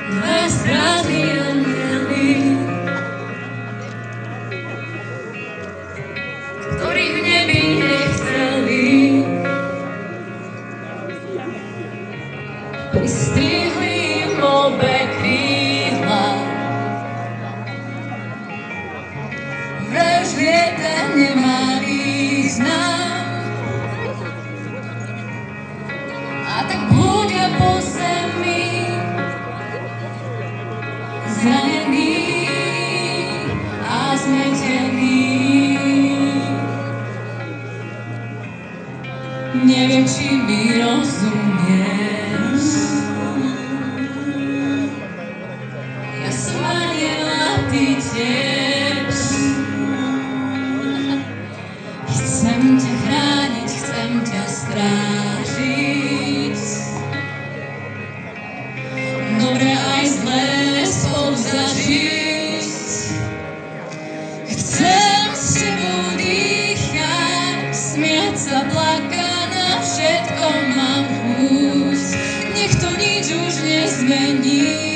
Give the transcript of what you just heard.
Dvaja strážni anjeli, ktorí v nebi nechceli, pristrihli im obe krídla. Vraj už lietať nemá význam, a tak blúdia po zemi, zranení a zmetení. Neviem, či mi rozumieš. Ja som anjel a ty tiež. Chcem ťa chrániť, chcem ťa strážiť. Dobre aj zlé spolu zažiť. Chcem s tebou dýchať, smiať sa, plakať, na všetko mám chuť. Nech to nič už nezmení.